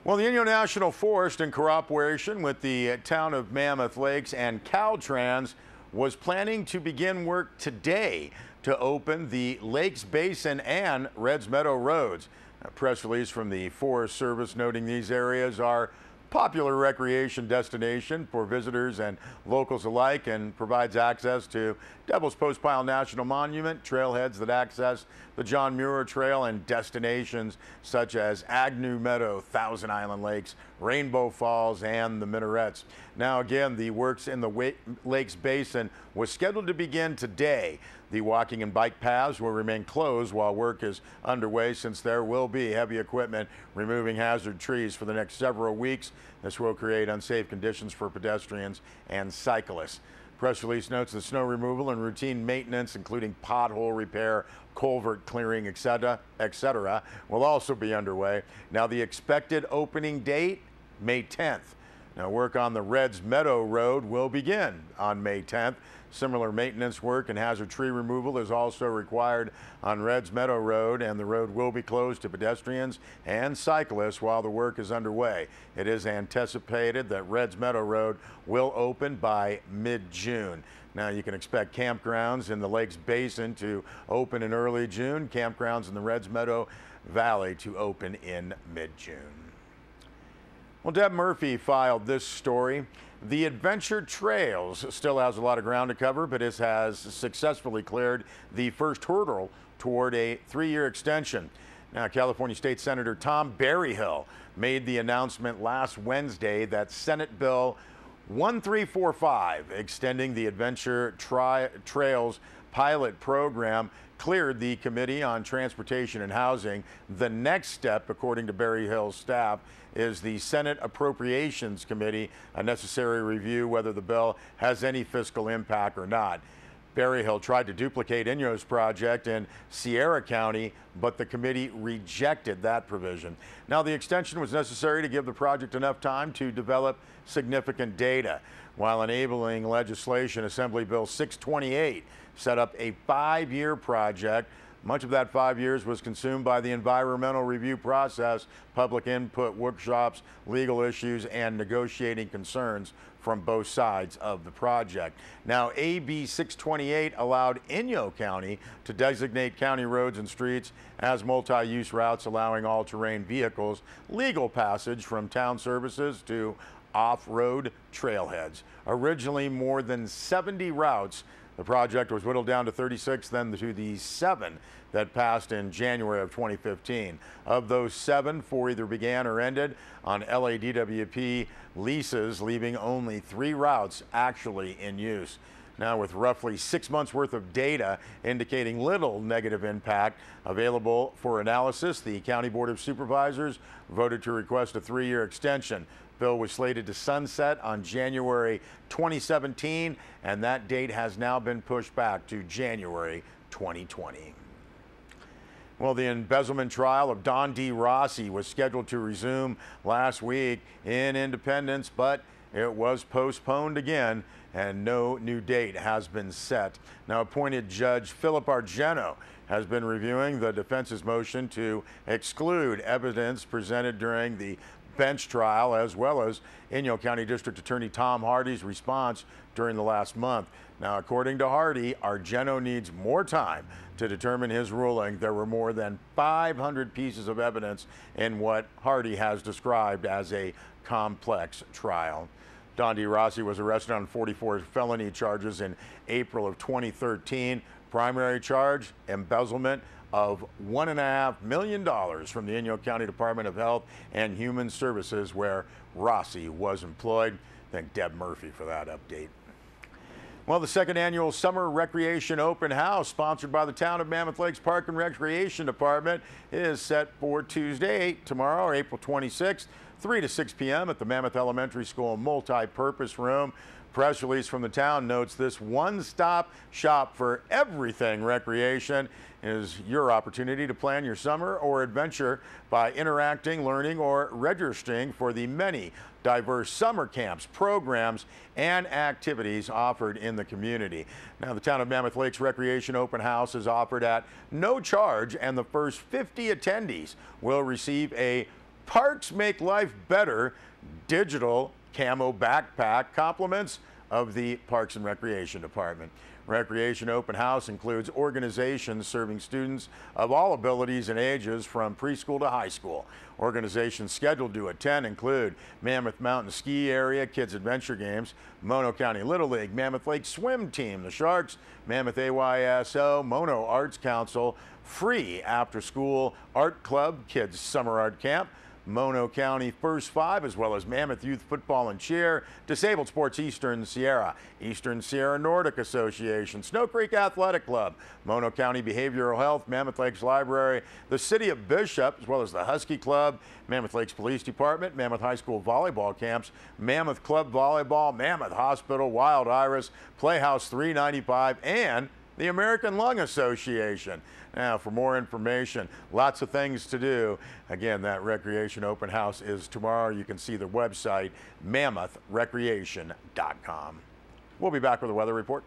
Well, the Inyo National Forest, in cooperation with the town of Mammoth Lakes and Caltrans, was planning to begin work today to open the Lakes Basin and Reds Meadow roads. A press release from the Forest Service noting these areas are popular recreation destination for visitors and locals alike and provides access to Devil's Postpile National Monument, trailheads that access the John Muir Trail, and destinations such as Agnew Meadow, Thousand Island Lakes, Rainbow Falls, and the Minarets. Now again, the works in the Lakes Basin was scheduled to begin today. The walking and bike paths will remain closed while work is underway, since there will be heavy equipment removing hazard trees for the next several weeks. This will create unsafe conditions for pedestrians and cyclists. Press release notes that snow removal and routine maintenance, including pothole repair, culvert clearing, etc., will also be underway. Now, the expected opening date, May 10th. Now, work on the Reds Meadow Road will begin on May 10th. Similar maintenance work and hazard tree removal is also required on Reds Meadow Road, and the road will be closed to pedestrians and cyclists while the work is underway. It is anticipated that Reds Meadow Road will open by mid-June. Now, you can expect campgrounds in the Lakes Basin to open in early June, campgrounds in the Reds Meadow Valley to open in mid-June. Well, Deb Murphy filed this story. The Adventure Trails still has a lot of ground to cover, but it has successfully cleared the first hurdle toward a 3-year extension. Now, California State Senator Tom Berryhill made the announcement last Wednesday that Senate Bill 1345, extending the Adventure Trails pilot program, cleared the Committee on Transportation and Housing. The next step, according to Berryhill's staff, is the Senate Appropriations Committee, a necessary review whether the bill has any fiscal impact or not. Berryhill tried to duplicate Inyo's project in Sierra County, but the committee rejected that provision. Now, the extension was necessary to give the project enough time to develop significant data. While enabling legislation, Assembly Bill 628 set up a 5-year project. Much of that 5 years was consumed by the environmental review process, public input, workshops, legal issues, and negotiating concerns from both sides of the project. Now, AB 628 allowed Inyo County to designate county roads and streets as multi-use routes, allowing all-terrain vehicles legal passage from town services to off-road trailheads. Originally more than 70 routes, the project was whittled down to 36, then to the 7 that passed in January of 2015. Of those 7, 4 either began or ended on LADWP leases, leaving only 3 routes actually in use. Now, with roughly 6 months worth of data indicating little negative impact available for analysis, the County Board of Supervisors voted to request a 3-year extension. Bill was slated to sunset on January 2017, and that date has now been pushed back to January 2020. Well, the embezzlement trial of Don D. Rossi was scheduled to resume last week in Independence, but it was postponed again, and no new date has been set. Now, appointed Judge Philip Argento has been reviewing the defense's motion to exclude evidence presented during the bench trial, as well as Inyo County District Attorney Tom Hardy's response during the last month. Now, according to Hardy, Argento needs more time to determine his ruling. There were more than 500 pieces of evidence in what Hardy has described as a complex trial. Don D. Rossi was arrested on 44 felony charges in April of 2013. Primary charge, embezzlement of $1.5 million from the Inyo County Department of Health and Human Services, where Rossi was employed. Thank Deb Murphy for that update. Well, the second annual Summer Recreation Open House, sponsored by the Town of Mammoth Lakes Park and Recreation Department, is set for Tuesday, tomorrow, or April 26th, 3 to 6 p.m. at the Mammoth Elementary School Multi-Purpose Room. Press release from the town notes this one-stop shop for everything recreation is your opportunity to plan your summer or adventure by interacting, learning, or registering for the many diverse summer camps, programs, and activities offered in the community. Now, the Town of Mammoth Lakes Recreation Open House is offered at no charge, and the first 50 attendees will receive a Parks Make Life Better digital camo backpack compliments of the Parks and Recreation Department. Recreation Open House includes organizations serving students of all abilities and ages from preschool to high school. Organizations scheduled to attend include Mammoth Mountain Ski Area Kids Adventure Games, Mono County Little League, Mammoth Lake Swim Team, the Sharks, Mammoth AYSO, Mono Arts Council, Free After School Art Club, Kids Summer Art Camp, Mono County First Five, as well as Mammoth Youth Football and Cheer, Disabled Sports Eastern Sierra, Eastern Sierra Nordic Association, Snow Creek Athletic Club, Mono County Behavioral Health, Mammoth Lakes Library, the City of Bishop, as well as the Husky Club, Mammoth Lakes Police Department, Mammoth High School Volleyball Camps, Mammoth Club Volleyball, Mammoth Hospital, Wild Iris, Playhouse 395, and the American Lung Association. Now, for more information, lots of things to do. Again, that Recreation Open House is tomorrow. You can see the website, mammothrecreation.com. We'll be back with a weather report.